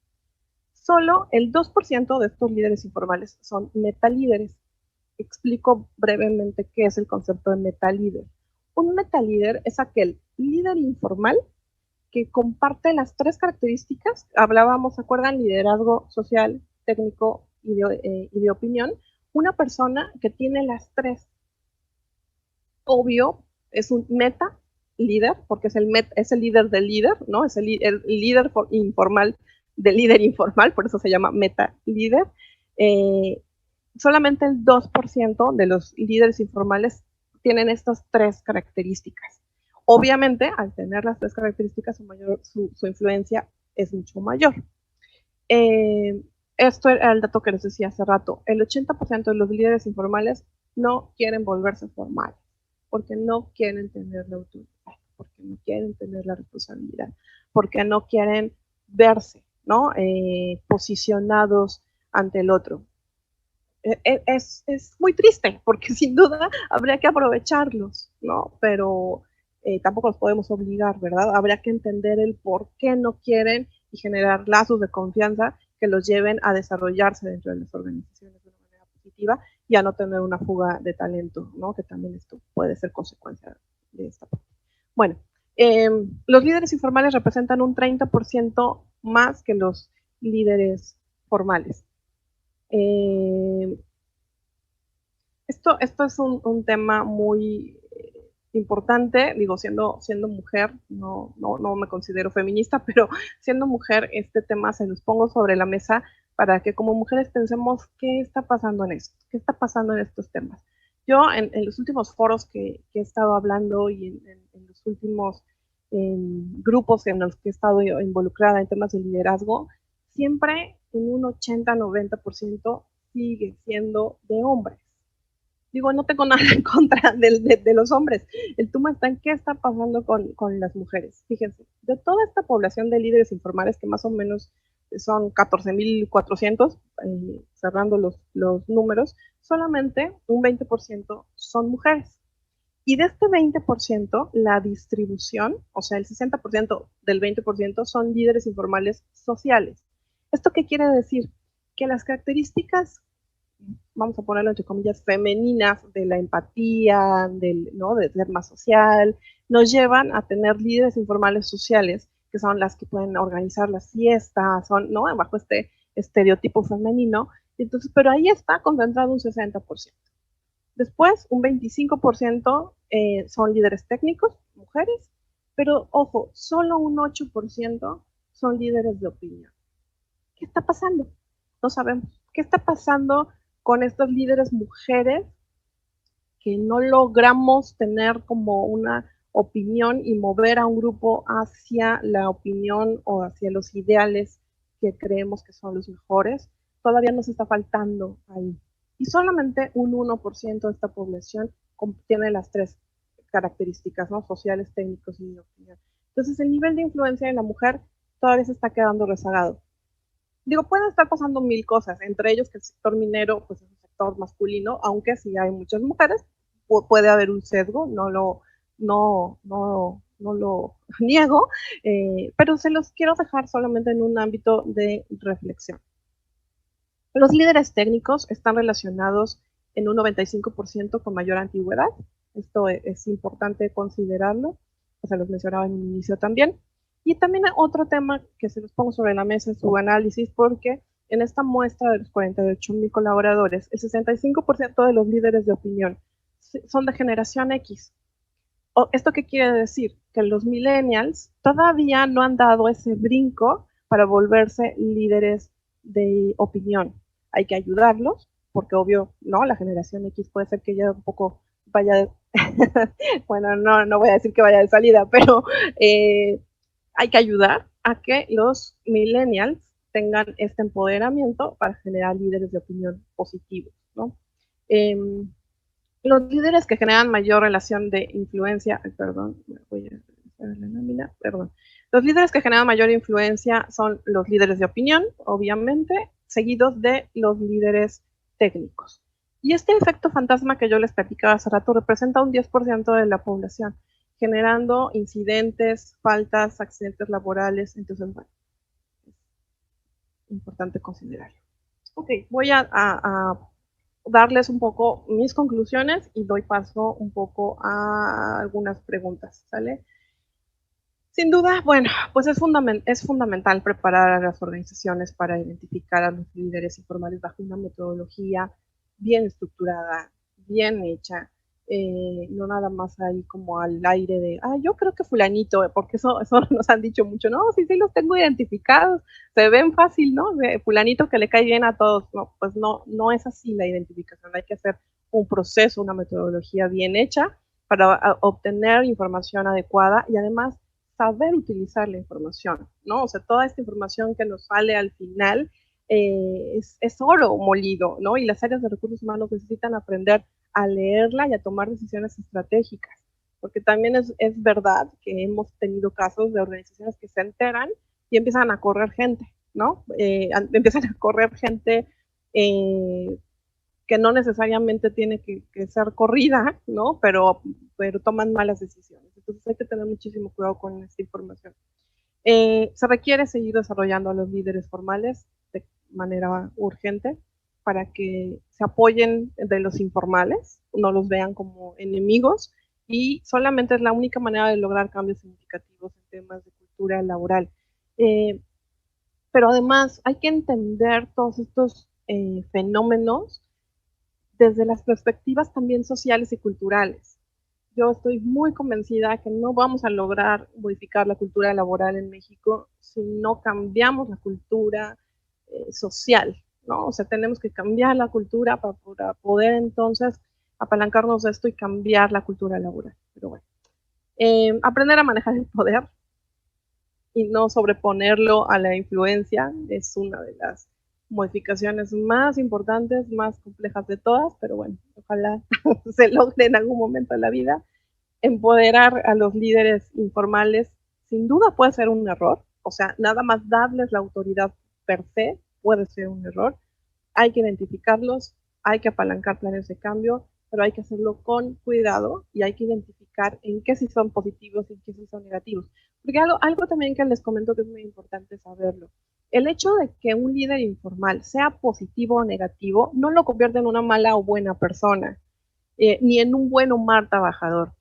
Solo el 2% de estos líderes informales son metalíderes. Explico brevemente qué es el concepto de metalíder. Un metalíder es aquel líder informal que comparte las 3 características. Hablábamos, ¿se acuerdan? Liderazgo social, técnico y de opinión. Una persona que tiene las 3. Obvio, es un meta líder, porque es el líder del líder, ¿no? Es el líder informal del líder informal, por eso se llama meta líder. Solamente el 2% de los líderes informales tienen estas 3 características. Obviamente, al tener las 3 características, su influencia es mucho mayor. Esto era el dato que les decía hace rato. El 80% de los líderes informales no quieren volverse formales, porque no quieren tener la autoridad, porque no quieren tener la responsabilidad, porque no quieren verse, ¿no? Posicionados ante el otro. Es muy triste, porque sin duda habría que aprovecharlos, ¿no? Pero tampoco los podemos obligar, ¿verdad? Habría que entender el por qué no quieren y generar lazos de confianza que los lleven a desarrollarse dentro de las organizaciones de una manera positiva y a no tener una fuga de talento, ¿no? Que también esto puede ser consecuencia de esta parte. Bueno, los líderes informales representan un 30% más que los líderes formales. Esto es un tema muy importante, digo, siendo mujer, no me considero feminista, pero siendo mujer, este tema se los pongo sobre la mesa para que como mujeres pensemos qué está pasando en esto, qué está pasando en estos temas. Yo en los últimos foros que he estado hablando y en los últimos grupos en los que he estado involucrada en temas de liderazgo, siempre en un 80-90% sigue siendo de hombres. Digo, no tengo nada en contra de los hombres. El tema está en qué está pasando con las mujeres. Fíjense, de toda esta población de líderes informales, que más o menos son 14,400, cerrando los números, solamente un 20% son mujeres. Y de este 20%, la distribución, o sea, el 60% del 20% son líderes informales sociales. ¿Esto qué quiere decir? Que las características, vamos a ponerlo entre comillas, femeninas de la empatía, ¿no? De ser más social, nos llevan a tener líderes informales sociales, que son las que pueden organizar las fiestas, son, ¿no? Bajo este estereotipo femenino. Entonces, pero ahí está concentrado un 60%. Después, un 25% son líderes técnicos, mujeres, pero ojo, solo un 8% son líderes de opinión. ¿Qué está pasando? No sabemos. ¿Qué está pasando con estas líderes mujeres que no logramos tener como una opinión y mover a un grupo hacia la opinión o hacia los ideales que creemos que son los mejores? Todavía nos está faltando ahí. Y solamente un 1% de esta población tiene las 3 características, ¿no? Sociales, técnicos y de opinión. Entonces, el nivel de influencia de la mujer todavía se está quedando rezagado. Digo, pueden estar pasando 1000 cosas, entre ellos que el sector minero, pues es un sector masculino, aunque sí hay muchas mujeres, puede haber un sesgo, no no lo niego, pero se los quiero dejar solamente en un ámbito de reflexión. Los líderes técnicos están relacionados en un 95% con mayor antigüedad. Esto es importante considerarlo, o sea, los mencionaba en un inicio también. Y también otro tema que se los pongo sobre la mesa en su análisis, porque en esta muestra de los 48,000 colaboradores, el 65% de los líderes de opinión son de generación X. ¿Esto qué quiere decir? Que los millennials todavía no han dado ese brinco para volverse líderes de opinión. Hay que ayudarlos, porque obvio, ¿no? La generación X puede ser que ya un poco vaya, bueno, no voy a decir que vaya de salida, pero hay que ayudar a que los millennials tengan este empoderamiento para generar líderes de opinión positivos, ¿no? Los líderes que generan mayor relación de influencia, voy a la lámina, perdón. Los líderes que generan mayor influencia son los líderes de opinión, obviamente, seguidos de los líderes técnicos. Y este efecto fantasma que yo les platicaba hace rato representa un 10% de la población, generando incidentes, faltas, accidentes laborales. Entonces, bueno, es importante considerarlo. Ok, voy a darles un poco mis conclusiones y doy paso un poco a algunas preguntas, ¿sale? Sin duda, bueno, pues es fundamental preparar a las organizaciones para identificar a los líderes informales bajo una metodología bien estructurada, bien hecha, no nada más ahí como al aire de, yo creo que fulanito, porque eso nos han dicho mucho, no, sí los tengo identificados, se ven fácil, ¿no? De fulanito que le cae bien a todos, no, pues no es así la identificación, hay que hacer un proceso, una metodología bien hecha para obtener información adecuada y además saber utilizar la información, ¿no? O sea, toda esta información que nos sale al final es oro molido, ¿no? Y las áreas de recursos humanos necesitan aprender a leerla y a tomar decisiones estratégicas, porque también es verdad que hemos tenido casos de organizaciones que se enteran y empiezan a correr gente, ¿no? Empiezan a correr gente que no necesariamente tiene que ser corrida, ¿no? Pero toman malas decisiones. Entonces hay que tener muchísimo cuidado con esta información. Se requiere seguir desarrollando a los líderes formales de manera urgente para que se apoyen de los informales, no los vean como enemigos, y solamente es la única manera de lograr cambios significativos en temas de cultura laboral. Pero además hay que entender todos estos fenómenos desde las perspectivas también sociales y culturales. Yo estoy muy convencida que no vamos a lograr modificar la cultura laboral en México si no cambiamos la cultura social, ¿no? O sea, tenemos que cambiar la cultura para poder entonces apalancarnos de esto y cambiar la cultura laboral. Pero bueno, aprender a manejar el poder y no sobreponerlo a la influencia es una de las modificaciones más importantes, más complejas de todas, pero bueno, ojalá se logre en algún momento de la vida. Empoderar a los líderes informales sin duda puede ser un error, o sea, nada más darles la autoridad per se puede ser un error. Hay que identificarlos, hay que apalancar planes de cambio, pero hay que hacerlo con cuidado y hay que identificar en qué sí son positivos y en qué sí son negativos. Porque algo también que les comento que es muy importante saberlo. El hecho de que un líder informal sea positivo o negativo no lo convierte en una mala o buena persona, ni en un buen o mal trabajador.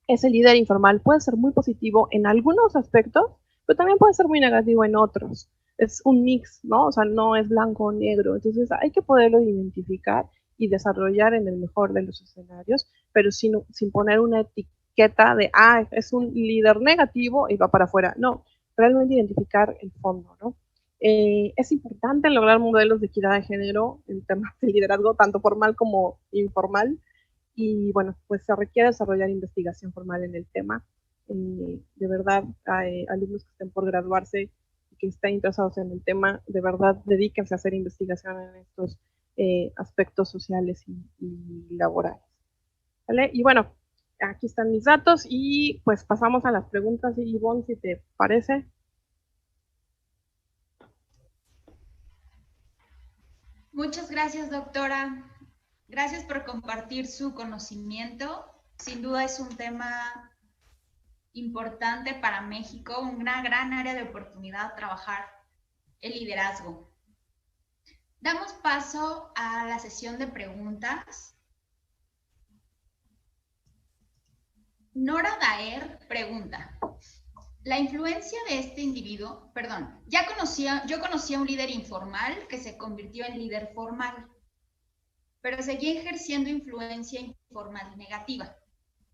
Ese líder informal puede ser muy positivo en algunos aspectos, pero también puede ser muy negativo en otros. Es un mix, ¿no? O sea, no es blanco o negro. Entonces hay que poderlo identificar y desarrollar en el mejor de los escenarios, pero sin poner una etiqueta de, es un líder negativo y va para afuera. No, realmente identificar el fondo, ¿no? Es importante lograr modelos de equidad de género en temas de liderazgo, tanto formal como informal. Y bueno, pues se requiere desarrollar investigación formal en el tema. De verdad, hay alumnos que estén por graduarse y que estén interesados en el tema, de verdad, dedíquense a hacer investigación en estos aspectos sociales y laborales. ¿Vale? Y bueno, aquí están mis datos y pues pasamos a las preguntas, Ivonne, si te parece. Muchas gracias, doctora. Gracias por compartir su conocimiento. Sin duda es un tema importante para México, una gran área de oportunidad trabajar el liderazgo. Damos paso a la sesión de preguntas. Nora Daer pregunta, la influencia de este individuo, yo conocía a un líder informal que se convirtió en líder formal, pero seguía ejerciendo influencia informal y negativa.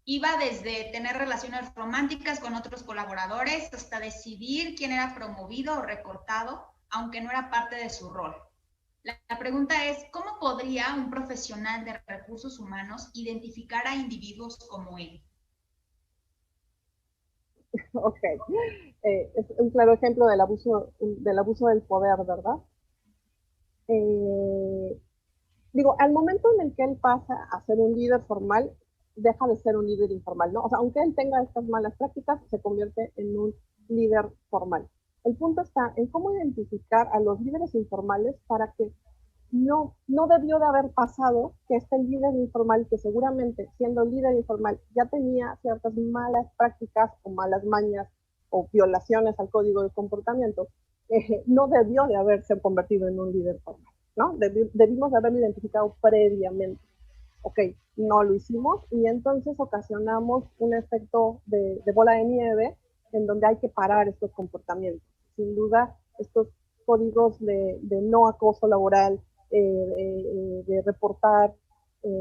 Iba desde tener relaciones románticas con otros colaboradores hasta decidir quién era promovido o recortado, aunque no era parte de su rol. La pregunta es, ¿cómo podría un profesional de recursos humanos identificar a individuos como él? Ok, es un claro ejemplo del abuso del poder, ¿verdad? Digo, al momento en el que él pasa a ser un líder formal, deja de ser un líder informal, ¿no? O sea, aunque él tenga estas malas prácticas, se convierte en un líder formal. El punto está en cómo identificar a los líderes informales para que no debió de haber pasado que este líder informal, que seguramente siendo líder informal ya tenía ciertas malas prácticas o malas mañas o violaciones al código de comportamiento, no debió de haberse convertido en un líder formal, ¿no? Debimos de haberlo identificado previamente. Ok, no lo hicimos y entonces ocasionamos un efecto de bola de nieve en donde hay que parar estos comportamientos. Sin duda, estos códigos de no acoso laboral, de reportar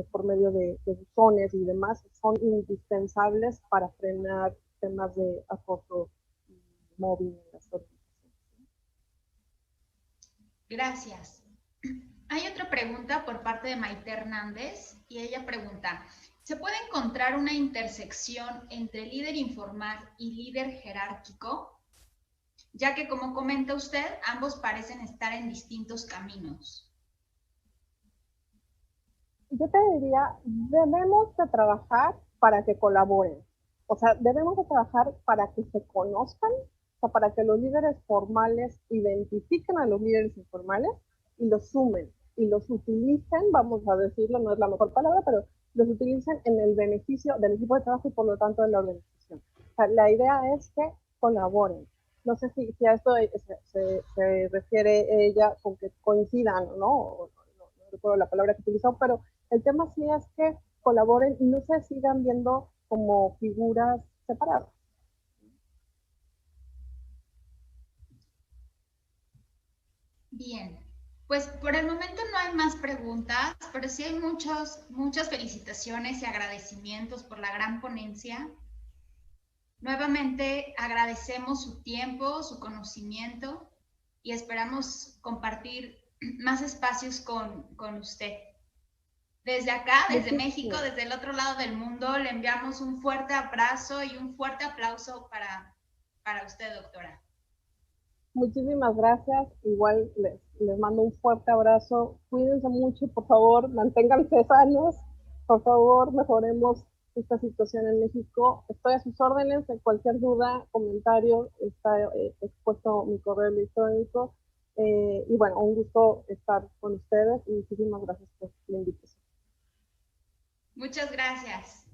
por medio de buzones y demás, son indispensables para frenar temas de acoso móvil en las organizaciones. Gracias. Hay otra pregunta por parte de Maite Hernández y ella pregunta, ¿se puede encontrar una intersección entre líder informal y líder jerárquico? Ya que, como comenta usted, ambos parecen estar en distintos caminos. Yo te diría, debemos de trabajar para que colaboren. O sea, debemos de trabajar para que se conozcan, o sea, para que los líderes formales identifiquen a los líderes informales y los sumen y los utilicen, vamos a decirlo, no es la mejor palabra, pero los utilicen en el beneficio del equipo de trabajo y por lo tanto de la organización. O sea, la idea es que colaboren. No sé si a esto se refiere ella con que coincidan, ¿no? No recuerdo la palabra que utilizó, pero el tema sí es que colaboren y no se sigan viendo como figuras separadas. Bien, pues por el momento no hay más preguntas, pero sí hay muchas felicitaciones y agradecimientos por la gran ponencia. Nuevamente agradecemos su tiempo, su conocimiento y esperamos compartir más espacios con usted. Desde acá, desde México, desde el otro lado del mundo, le enviamos un fuerte abrazo y un fuerte aplauso para usted, doctora. Muchísimas gracias. Igual les mando un fuerte abrazo. Cuídense mucho, por favor, manténganse sanos. Por favor, mejoremos esta situación en México. Estoy a sus órdenes. En cualquier duda, comentario, está expuesto mi correo electrónico. Y bueno, un gusto estar con ustedes y muchísimas gracias por la invitación. Muchas gracias.